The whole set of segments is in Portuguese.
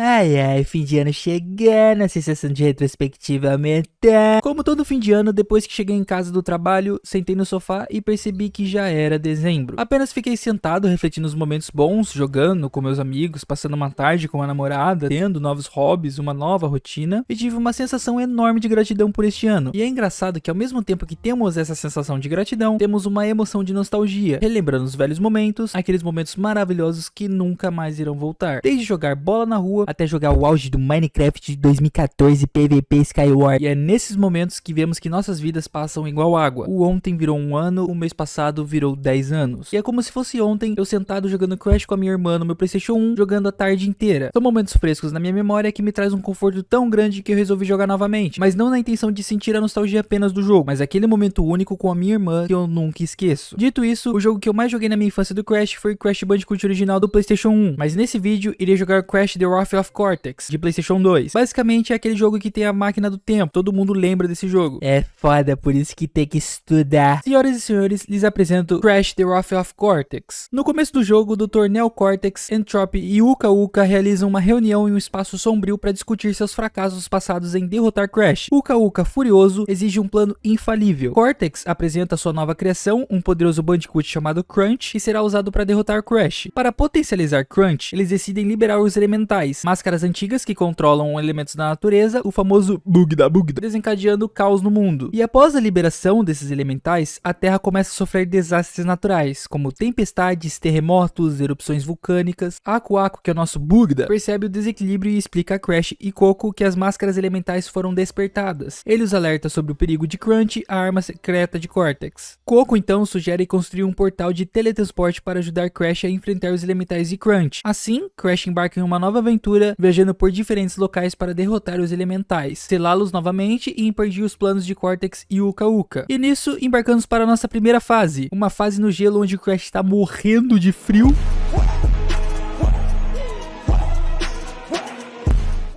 Ai, ai, fim de ano chegando, a sensação de retrospectiva aumentando. Como todo fim de ano, depois que cheguei em casa do trabalho, sentei no sofá e percebi que já era dezembro. Apenas fiquei sentado, refletindo os momentos bons, jogando com meus amigos, passando uma tarde com a namorada, tendo novos hobbies, uma nova rotina, e tive uma sensação enorme de gratidão por este ano. E é engraçado que ao mesmo tempo que temos essa sensação de gratidão, temos uma emoção de nostalgia, relembrando os velhos momentos, aqueles momentos maravilhosos que nunca mais irão voltar. Desde jogar bola na rua, até jogar o auge do Minecraft de 2014 PVP Skyward. E é nesses momentos que vemos que nossas vidas passam igual água. O ontem virou um ano, o mês passado virou 10 anos. E é como se fosse ontem, eu sentado jogando Crash com a minha irmã no meu PlayStation 1, jogando a tarde inteira. São momentos frescos na minha memória que me traz um conforto tão grande que eu resolvi jogar novamente. Mas não na intenção de sentir a nostalgia apenas do jogo, mas aquele momento único com a minha irmã que eu nunca esqueço. Dito isso, o jogo que eu mais joguei na minha infância do Crash foi Crash Bandicoot original do PlayStation 1. Mas nesse vídeo, irei jogar Crash The Wrath of Cortex, de PlayStation 2. Basicamente é aquele jogo que tem a máquina do tempo, todo mundo lembra desse jogo. É foda, por isso que tem que estudar. Senhoras e senhores, lhes apresento Crash The Wrath of Cortex. No começo do jogo, o Dr. Neo Cortex, Entropy e Uka Uka realizam uma reunião em um espaço sombrio para discutir seus fracassos passados em derrotar Crash. Uka Uka, furioso, exige um plano infalível. Cortex apresenta sua nova criação, um poderoso Bandicoot chamado Crunch, que será usado para derrotar Crash. Para potencializar Crunch, eles decidem liberar os elementais, máscaras antigas que controlam elementos da natureza, o famoso Bugda, desencadeando caos no mundo. E após a liberação desses elementais, a Terra começa a sofrer desastres naturais, como tempestades, terremotos, erupções vulcânicas. Aku Aku, que é o nosso Bugda, percebe o desequilíbrio e explica a Crash e Coco que as máscaras elementais foram despertadas. Ele os alerta sobre o perigo de Crunch, a arma secreta de Cortex. Coco então sugere construir um portal de teletransporte para ajudar Crash a enfrentar os elementais de Crunch. Assim, Crash embarca em uma nova aventura, viajando por diferentes locais para derrotar os elementais, selá-los novamente e impedir os planos de Cortex e Uka Uka. E nisso, embarcamos para a nossa primeira fase, uma fase no gelo onde o Crash está morrendo de frio.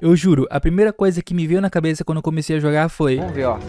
Eu juro, a primeira coisa que me veio na cabeça quando eu comecei a jogar foi... Vamos ver, ó.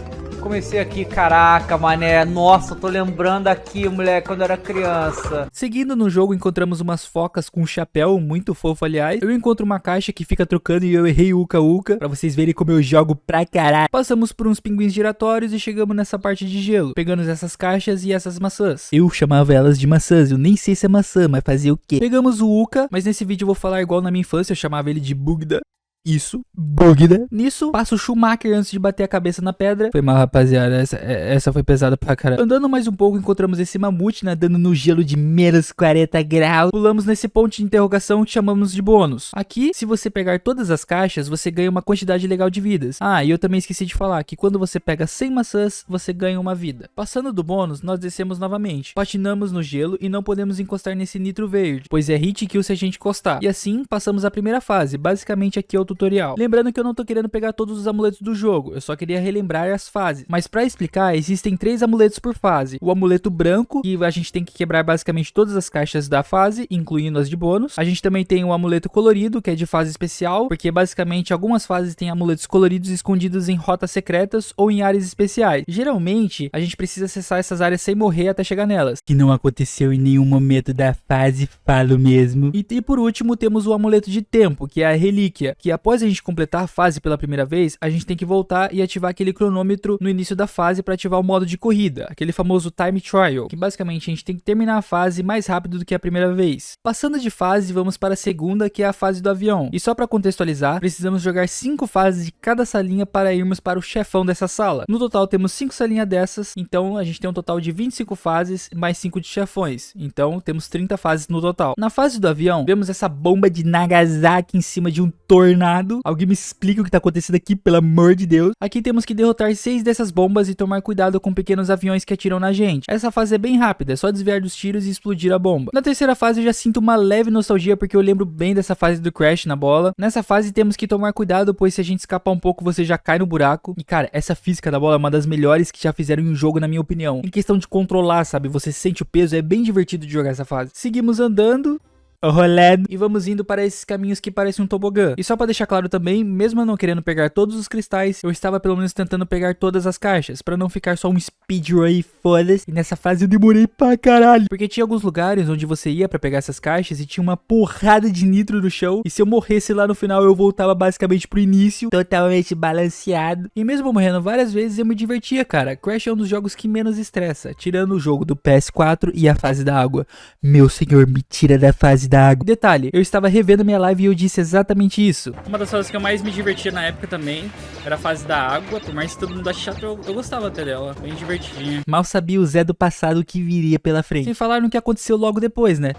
Comecei aqui, caraca, mané. Nossa, tô lembrando aqui, moleque, quando eu era criança. Seguindo no jogo, encontramos umas focas com um chapéu, muito fofo, aliás. Eu encontro uma caixa que fica trocando e eu errei o Uka Uka, pra vocês verem como eu jogo pra caralho. Passamos por uns pinguins giratórios e chegamos nessa parte de gelo. Pegamos essas caixas e essas maçãs. Eu chamava elas de maçãs, eu nem sei se é maçã, mas fazia o quê? Pegamos o Uka, mas nesse vídeo eu vou falar igual na minha infância, eu chamava ele de Bugda. Isso, Bugda. Nisso, passa o Schumacher antes de bater a cabeça na pedra. Foi mal, rapaziada, essa foi pesada pra caralho. Andando mais um pouco, encontramos esse mamute nadando no gelo de menos 40 graus. Pulamos nesse ponto de interrogação que chamamos de bônus. Aqui, se você pegar todas as caixas, você ganha uma quantidade legal de vidas. Ah, e eu também esqueci de falar que quando você pega 100 maçãs, você ganha uma vida. Passando do bônus, nós descemos novamente. Patinamos no gelo e não podemos encostar nesse nitro verde, pois é hit kill se a gente encostar. E assim, passamos a primeira fase. Basicamente aqui é o tutorial. Lembrando que eu não tô querendo pegar todos os amuletos do jogo, eu só queria relembrar as fases. Mas pra explicar, existem 3 amuletos por fase. O amuleto branco, que a gente tem que quebrar basicamente todas as caixas da fase, incluindo as de bônus. A gente também tem o amuleto colorido, que é de fase especial, porque basicamente algumas fases têm amuletos coloridos escondidos em rotas secretas ou em áreas especiais. Geralmente, a gente precisa acessar essas áreas sem morrer até chegar nelas. Que não aconteceu em nenhum momento da fase, falo mesmo. E por último, temos o amuleto de tempo, que é a relíquia, que após a gente completar a fase pela primeira vez, a gente tem que voltar e ativar aquele cronômetro no início da fase para ativar o modo de corrida, aquele famoso time trial, que basicamente a gente tem que terminar a fase mais rápido do que a primeira vez. Passando de fase, vamos para a segunda, que é a fase do avião. E só para contextualizar, precisamos jogar 5 fases de cada salinha para irmos para o chefão dessa sala. No total temos 5 salinhas dessas, então a gente tem um total de 25 fases mais 5 de chefões. Então temos 30 fases no total. Na fase do avião, vemos essa bomba de Nagasaki em cima de um tornado. Alguém me explica o que tá acontecendo aqui, pelo amor de Deus. Aqui temos que derrotar 6 dessas bombas e tomar cuidado com pequenos aviões que atiram na gente. Essa fase é bem rápida, é só desviar dos tiros e explodir a bomba. Na terceira fase eu já sinto uma leve nostalgia porque eu lembro bem dessa fase do Crash na bola. Nessa fase temos que tomar cuidado, pois se a gente escapar um pouco você já cai no buraco. E cara, essa física da bola é uma das melhores que já fizeram em um jogo na minha opinião. Em questão de controlar, sabe, você sente o peso, é bem divertido de jogar essa fase. Seguimos andando. rolando. E vamos indo para esses caminhos que parecem um tobogã. E só pra deixar claro também, mesmo eu não querendo pegar todos os cristais, eu estava pelo menos tentando pegar todas as caixas, pra não ficar só um speedrun e foda-se. E nessa fase eu demorei pra caralho, porque tinha alguns lugares onde você ia pra pegar essas caixas e tinha uma porrada de nitro no chão, e se eu morresse lá no final eu voltava basicamente pro início, totalmente balanceado. E mesmo morrendo várias vezes eu me divertia, cara. Crash é um dos jogos que menos estressa, tirando o jogo do PS4 e a fase da água. Meu senhor, me tira da fase da água. Detalhe, eu estava revendo minha live e eu disse exatamente isso. Uma das fases que eu mais me divertia na época também era a fase da água, por mais que todo mundo ache chato, eu gostava até dela, bem divertidinha. Mal sabia o Zé do passado que viria pela frente. Sem falar no que aconteceu logo depois, né?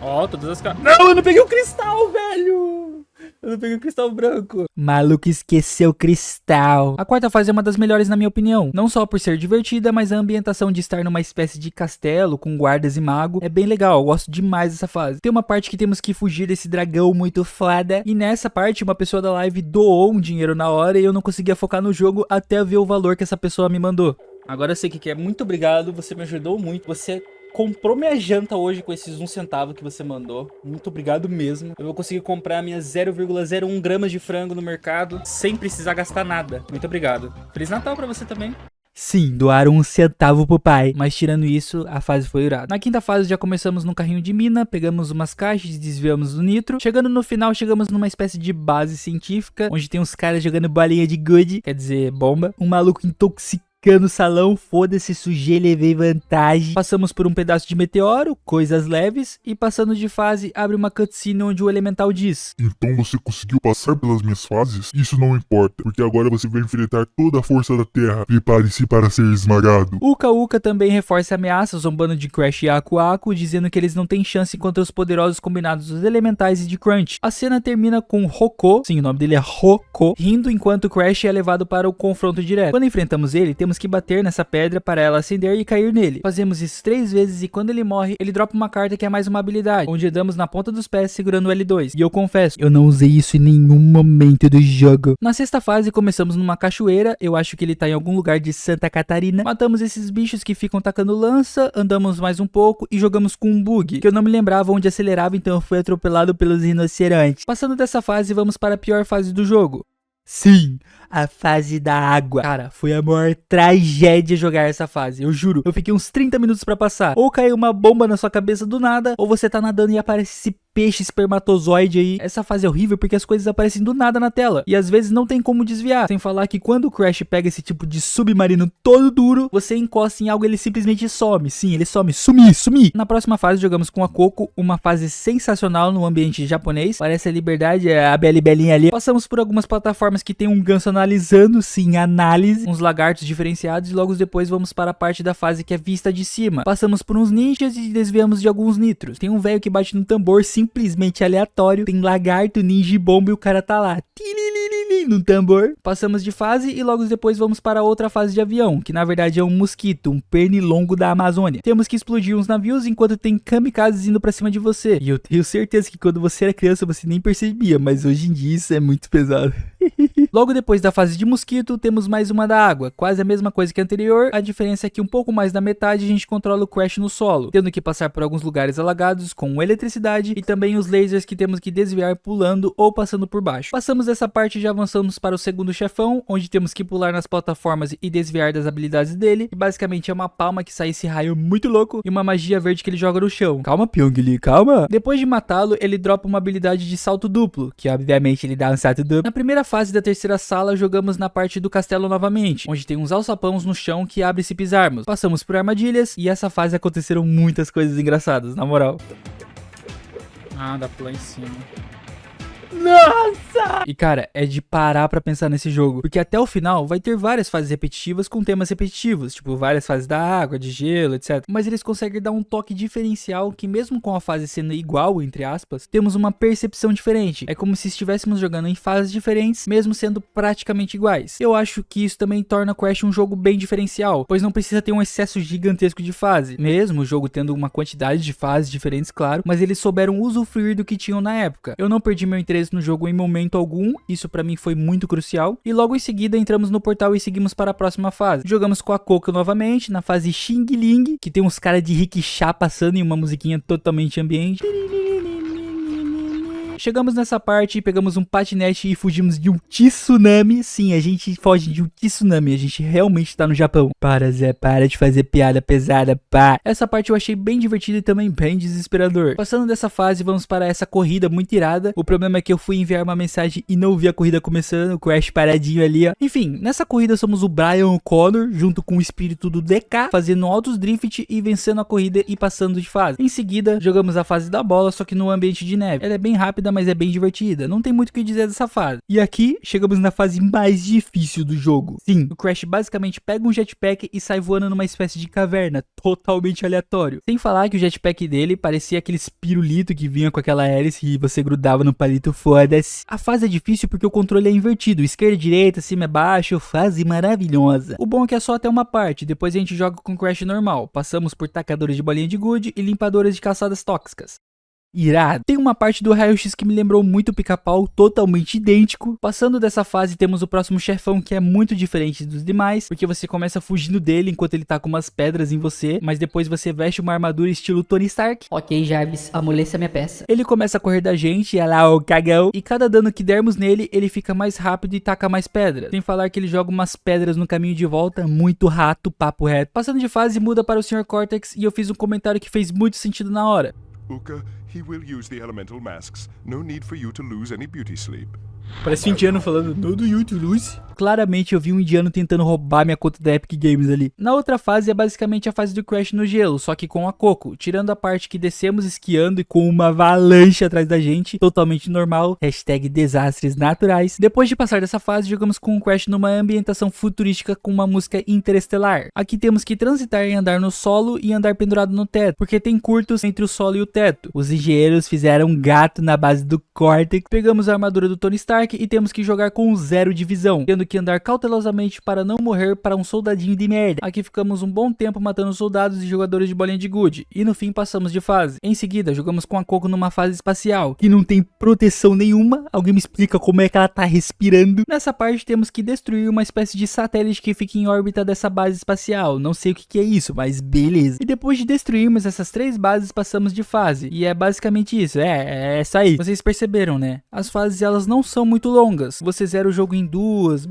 Ó, todas as caras. Não, eu não peguei o cristal, velho! Eu não peguei o cristal branco. Maluco esqueceu o cristal. A quarta fase é uma das melhores na minha opinião. Não só por ser divertida, mas a ambientação de estar numa espécie de castelo com guardas e mago é bem legal. Eu gosto demais dessa fase. Tem uma parte que temos que fugir desse dragão muito foda. E nessa parte uma pessoa da live doou um dinheiro na hora e eu não conseguia focar no jogo até ver o valor que essa pessoa me mandou. Agora eu sei o que é. Muito obrigado, você me ajudou muito. Você comprou minha janta hoje com esses 1 centavo que você mandou. Muito obrigado mesmo. Eu vou conseguir comprar minhas 0,01 gramas de frango no mercado sem precisar gastar nada. Muito obrigado. Feliz Natal pra você também. Sim, doaram 1 centavo pro pai. Mas tirando isso, a fase foi irada. Na quinta fase já começamos num carrinho de mina, pegamos umas caixas e desviamos do nitro. Chegando no final, chegamos numa espécie de base científica, onde tem uns caras jogando bolinha de gude, quer dizer, bomba. Um maluco intoxicado no salão, foda-se, sujei, levei vantagem. Passamos por um pedaço de meteoro, coisas leves, e passando de fase, abre uma cutscene onde o elemental diz: então você conseguiu passar pelas minhas fases? Isso não importa, porque agora você vai enfrentar toda a força da Terra. Prepare-se para ser esmagado. Uka Uka também reforça a ameaça, zombando de Crash e Aku Aku, dizendo que eles não têm chance contra os poderosos combinados dos elementais e de Crunch. A cena termina com Roko, sim, o nome dele é Roko, rindo enquanto Crash é levado para o confronto direto. Quando enfrentamos ele, temos que bater nessa pedra para ela acender e cair nele. Fazemos isso 3 vezes e quando ele morre, ele dropa uma carta que é mais uma habilidade, onde damos na ponta dos pés segurando o L2. E eu confesso, eu não usei isso em nenhum momento do jogo. Na sexta fase, começamos numa cachoeira, eu acho que ele tá em algum lugar de Santa Catarina. Matamos esses bichos que ficam tacando lança, andamos mais um pouco e jogamos com um bug, que eu não me lembrava onde acelerava, então eu fui atropelado pelos rinocerontes. Passando dessa fase, vamos para a pior fase do jogo. Sim, a fase da água. Cara, foi a maior tragédia jogar essa fase, eu juro. Eu fiquei uns 30 minutos pra passar. Ou caiu uma bomba na sua cabeça do nada, ou você tá nadando e aparece esse peixe espermatozoide aí. Essa fase é horrível porque as coisas aparecem do nada na tela. E às vezes não tem como desviar. Sem falar que quando o Crash pega esse tipo de submarino todo duro, você encosta em algo e ele simplesmente some. Sim, ele some. Sumir. Na próxima fase jogamos com a Coco, uma fase sensacional no ambiente japonês. Parece a Liberdade, a Belinha ali. Passamos por algumas plataformas que tem um ganso analisando, sim, análise. Uns lagartos diferenciados e logo depois vamos para a parte da fase que é vista de cima. Passamos por uns ninjas e desviamos de alguns nitros. Tem um velho que bate no tambor, simplesmente aleatório. Tem lagarto, ninja e bomba e o cara tá lá no tambor. Passamos de fase e logo depois vamos para outra fase de avião, que na verdade é um mosquito, um pernilongo da Amazônia. Temos que explodir uns navios enquanto tem kamikazes indo pra cima de você. E eu tenho certeza que quando você era criança você nem percebia, mas hoje em dia isso é muito pesado. Logo depois da fase de mosquito, temos mais uma da água, quase a mesma coisa que a anterior, a diferença é que um pouco mais da metade a gente controla o Crash no solo, tendo que passar por alguns lugares alagados com eletricidade e também os lasers que temos que desviar pulando ou passando por baixo. Passamos dessa parte e já avançamos para o segundo chefão, onde temos que pular nas plataformas e desviar das habilidades dele, e basicamente é uma palma que sai esse raio muito louco e uma magia verde que ele joga no chão. Calma, Pyongyi, calma! Depois de matá-lo, ele dropa uma habilidade de salto duplo, que obviamente ele dá um salto duplo. Na primeira fase da terceira sala, jogamos na parte do castelo novamente, onde tem uns alçapãos no chão que abre se pisarmos. Passamos por armadilhas e essa fase aconteceram muitas coisas engraçadas, na moral. Ah, dá pra lá em cima. Nossa! E cara, é de parar pra pensar nesse jogo, porque até o final vai ter várias fases repetitivas com temas repetitivos, tipo várias fases da água, de gelo, etc. Mas eles conseguem dar um toque diferencial que mesmo com a fase sendo igual, entre aspas, temos uma percepção diferente. É como se estivéssemos jogando em fases diferentes, mesmo sendo praticamente iguais. Eu acho que isso também torna Crash um jogo bem diferencial, pois não precisa ter um excesso gigantesco de fase, mesmo o jogo tendo uma quantidade de fases diferentes, claro, mas eles souberam usufruir do que tinham na época. Eu não perdi meu interesse no jogo em momento algum, isso pra mim foi muito crucial, e logo em seguida entramos no portal e seguimos para a próxima fase. Jogamos com a Coco novamente, na fase Xing Ling, que tem uns caras de rickshaw passando em uma musiquinha totalmente ambiente. Chegamos nessa parte, pegamos um patinete e fugimos de um tsunami. Sim, a gente foge de um tsunami, a gente realmente tá no Japão. Para, Zé, para de fazer piada pesada, pá. Essa parte eu achei bem divertida e também bem desesperador. Passando dessa fase, vamos para essa corrida muito irada. O problema é que eu fui enviar uma mensagem e não vi a corrida começando, o Crash paradinho ali, ó. Enfim, nessa corrida somos o Brian O'Connor, junto com o espírito do DK, fazendo altos drift e vencendo a corrida e passando de fase. Em seguida, jogamos a fase da bola, só que no ambiente de neve. Ela é bem rápida, mas é bem divertida. Não tem muito o que dizer dessa fase. E aqui, chegamos na fase mais difícil do jogo. Sim, o Crash basicamente pega um jetpack e sai voando numa espécie de caverna, totalmente aleatório. Sem falar que o jetpack dele parecia aquele pirulito que vinha com aquela hélice e você grudava no palito, foda-se. A fase é difícil porque o controle é invertido, esquerda e direita, cima e baixo, fase maravilhosa. O bom é que é só até uma parte, depois a gente joga com Crash normal. Passamos por tacadores de bolinha de gude e limpadores de caçadas tóxicas. Irado. Tem uma parte do raio-x que me lembrou muito o Pica-Pau, totalmente idêntico. Passando dessa fase, temos o próximo chefão, que é muito diferente dos demais, porque você começa fugindo dele enquanto ele tá com umas pedras em você, mas depois você veste uma armadura estilo Tony Stark. Ok, Jarvis, amoleça minha peça. Ele começa a correr da gente, olha lá o cagão, e cada dano que dermos nele, ele fica mais rápido e taca mais pedras. Sem falar que ele joga umas pedras no caminho de volta, muito rato, papo reto. Passando de fase, muda para o Sr. Cortex, e eu fiz um comentário que fez muito sentido na hora. Uka, he will use the elemental masks. No need for you to lose any beauty sleep. Parece um indiano falando no do YouTube, Lucy. Claramente eu vi um indiano tentando roubar minha conta da Epic Games ali. Na outra fase é basicamente a fase do Crash no gelo, só que com a Coco. Tirando a parte que descemos esquiando e com uma avalanche atrás da gente, totalmente normal. Hashtag desastres naturais. Depois de passar dessa fase, jogamos com o Crash numa ambientação futurística com uma música interestelar. Aqui temos que transitar e andar no solo e andar pendurado no teto, porque tem curtos entre o solo e o teto. Os engenheiros fizeram um gato na base do Cortex. Pegamos a armadura do Tony Stark e temos que jogar com 0 de visão, tendo que andar cautelosamente para não morrer para um soldadinho de merda. Aqui ficamos um bom tempo matando soldados e jogadores de bolinha de gude, e no fim passamos de fase. Em seguida, jogamos com a Coco numa fase espacial, que não tem proteção nenhuma. Alguém me explica como é que ela tá respirando? Nessa parte temos que destruir uma espécie de satélite que fica em órbita dessa base espacial. Não sei o que é isso, mas beleza. E depois de destruirmos essas 3 bases, passamos de fase. E é basicamente isso, é isso aí. Vocês perceberam, né? As fases elas não são muito longas. Você zera o jogo em 2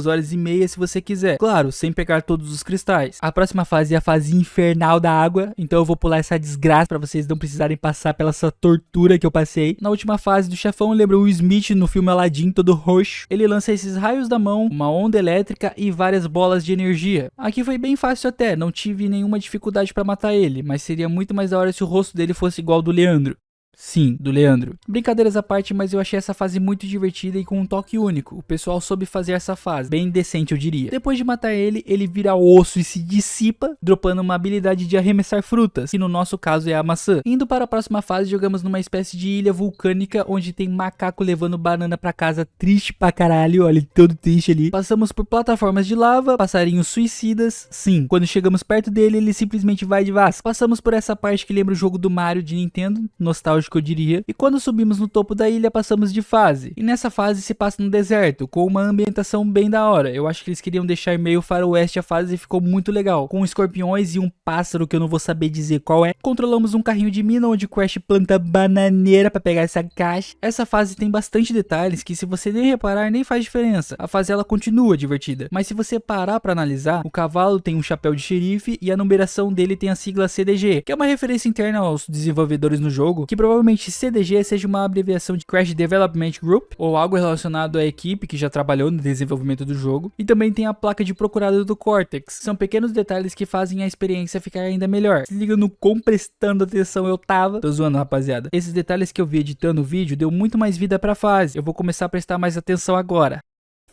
horas e meia se você quiser. Claro, sem pegar todos os cristais. A próxima fase é a fase infernal da água, então eu vou pular essa desgraça pra vocês não precisarem passar pela essa tortura que eu passei. Na última fase do chefão, lembra o Smith no filme Aladdin, todo roxo. Ele lança esses raios da mão, uma onda elétrica e várias bolas de energia. Aqui foi bem fácil até, não tive nenhuma dificuldade pra matar ele, mas seria muito mais da hora se o rosto dele fosse igual ao do Leandro. Sim, do Leandro. Brincadeiras à parte, mas eu achei essa fase muito divertida e com um toque único. O pessoal soube fazer essa fase, bem decente eu diria. Depois de matar ele, ele vira osso e se dissipa, dropando uma habilidade de arremessar frutas, que no nosso caso é a maçã. Indo para a próxima fase, jogamos numa espécie de ilha vulcânica, onde tem macaco levando banana pra casa, triste pra caralho, olha ele todo triste ali. Passamos por plataformas de lava, passarinhos suicidas, sim, quando chegamos perto dele, ele simplesmente vai de vasco. Passamos por essa parte que lembra o jogo do Mario de Nintendo, nostálgico eu diria, e quando subimos no topo da ilha passamos de fase, e nessa fase se passa no deserto, com uma ambientação bem da hora. Eu acho que eles queriam deixar meio faroeste a fase e ficou muito legal, com escorpiões e um pássaro que eu não vou saber dizer qual é. Controlamos um carrinho de mina onde o Crash planta bananeira pra pegar essa caixa. Essa fase tem bastante detalhes que se você nem reparar nem faz diferença, a fase ela continua divertida, mas se você parar pra analisar, o cavalo tem um chapéu de xerife e a numeração dele tem a sigla CDG, que é uma referência interna aos desenvolvedores no jogo, que provavelmente CDG seja uma abreviação de Crash Development Group, ou algo relacionado à equipe que já trabalhou no desenvolvimento do jogo, e também tem a placa de procurado do Cortex. São pequenos detalhes que fazem a experiência ficar ainda melhor. Se liga no quão prestando atenção eu tava. Tô zoando, rapaziada. Esses detalhes que eu vi editando o vídeo deu muito mais vida pra fase. Eu vou começar a prestar mais atenção agora.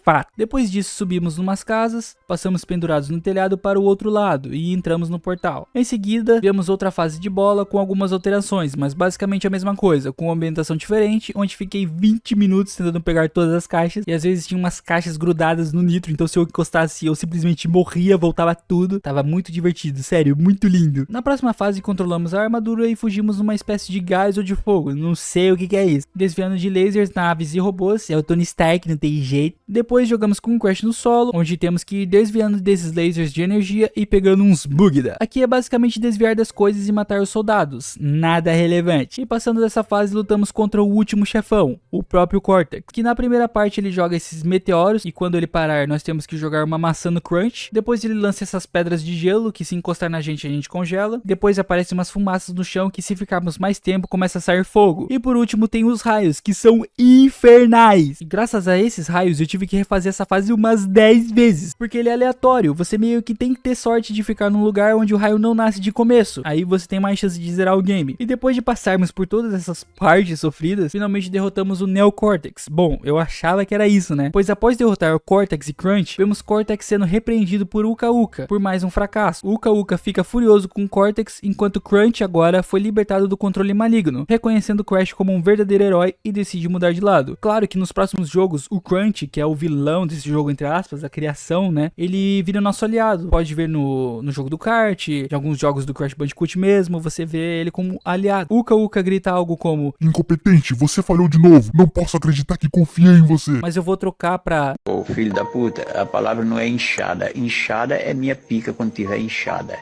Fato. Depois disso subimos numas casas, passamos pendurados no telhado para o outro lado e entramos no portal. Em seguida, vemos outra fase de bola com algumas alterações, mas basicamente a mesma coisa, com uma ambientação diferente, onde fiquei 20 minutos tentando pegar todas as caixas, e às vezes tinha umas caixas grudadas no nitro, então se eu encostasse eu simplesmente morria, voltava tudo. Tava muito divertido, sério, muito lindo. Na próxima fase controlamos a armadura e fugimos numa espécie de gás ou de fogo, não sei o que é isso. Desviando de lasers, naves e robôs, é o Tony Stark, não tem jeito. Depois Depois jogamos com o Crash no solo, onde temos que ir desviando desses lasers de energia e pegando uns bugda. Aqui é basicamente desviar das coisas e matar os soldados, nada relevante. E passando dessa fase lutamos contra o último chefão, o próprio Cortex, que na primeira parte ele joga esses meteoros e quando ele parar nós temos que jogar uma maçã no Crunch. Depois ele lança essas pedras de gelo que se encostar na gente a gente congela. Depois aparecem umas fumaças no chão que se ficarmos mais tempo começa a sair fogo. E por último tem os raios que são infernais. E graças a esses raios eu tive que refazer essa fase umas 10 vezes, porque ele é aleatório, você meio que tem que ter sorte de ficar num lugar onde o raio não nasce de começo, aí você tem mais chance de zerar o game. E depois de passarmos por todas essas partes sofridas, finalmente derrotamos o Neo Cortex. Bom, eu achava que era isso, né? Pois após derrotar o Cortex e Crunch, vemos Cortex sendo repreendido por Uka Uka, por mais um fracasso. Uka Uka fica furioso com Cortex, enquanto Crunch agora foi libertado do controle maligno, reconhecendo Crash como um verdadeiro herói e decide mudar de lado. Claro que nos próximos jogos, o Crunch, que é o vilão desse jogo, entre aspas, a criação, né? Ele vira nosso aliado. Pode ver no jogo do kart, em alguns jogos do Crash Bandicoot mesmo, você vê ele como aliado. Uka Uka grita algo como: incompetente, você falhou de novo. Não posso acreditar que confiei em você. mas eu vou trocar pra: Ô filho da puta, a palavra não é inchada. Inchada é minha pica quando tiver inchada,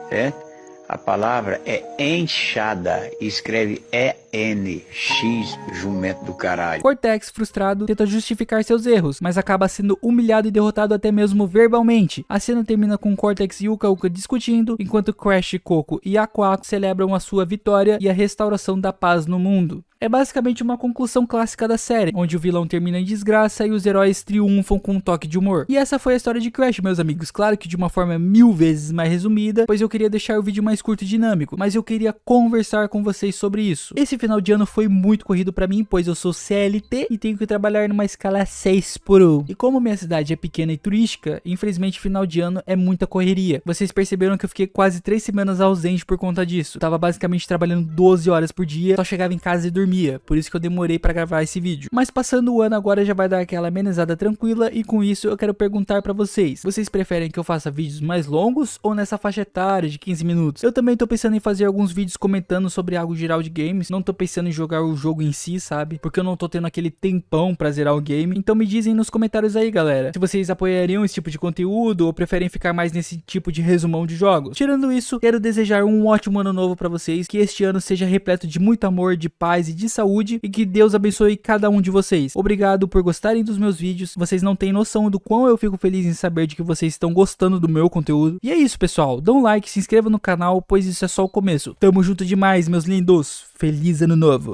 certo? A palavra é enxada, escreve E-N-X, jumento do caralho. Cortex, frustrado, tenta justificar seus erros, mas acaba sendo humilhado e derrotado até mesmo verbalmente. A cena termina com Cortex e Uka Uka discutindo, enquanto Crash, Coco e Aqua celebram a sua vitória e a restauração da paz no mundo. É basicamente uma conclusão clássica da série, onde o vilão termina em desgraça e os heróis triunfam com um toque de humor. E essa foi a história de Crash, meus amigos, claro que de uma forma 1000 vezes mais resumida, pois eu queria deixar o vídeo mais curto e dinâmico, mas eu queria conversar com vocês sobre isso. Esse final de ano foi muito corrido pra mim, pois eu sou CLT e tenho que trabalhar numa escala 6x1. E como minha cidade é pequena e turística, infelizmente final de ano é muita correria. Vocês perceberam que eu fiquei quase 3 semanas ausente por conta disso. Eu tava basicamente trabalhando 12 horas por dia, só chegava em casa e dormia. Por isso que eu demorei pra gravar esse vídeo. Mas passando o ano agora já vai dar aquela amenizada tranquila e com isso eu quero perguntar pra vocês. Vocês preferem que eu faça vídeos mais longos ou nessa faixa etária de 15 minutos? Eu também tô pensando em fazer alguns vídeos comentando sobre algo geral de games. Não tô pensando em jogar o jogo em si, sabe? Porque eu não tô tendo aquele tempão pra zerar o game. Então me dizem nos comentários aí, galera, se vocês apoiariam esse tipo de conteúdo ou preferem ficar mais nesse tipo de resumão de jogos. Tirando isso, quero desejar um ótimo ano novo pra vocês. Que este ano seja repleto de muito amor, de paz e de saúde e que Deus abençoe cada um de vocês. Obrigado por gostarem dos meus vídeos. Vocês não têm noção do quão eu fico feliz em saber de que vocês estão gostando do meu conteúdo. E é isso, pessoal. Dá um like, se inscreva no canal, pois isso é só o começo. Tamo junto demais, meus lindos. Feliz ano novo.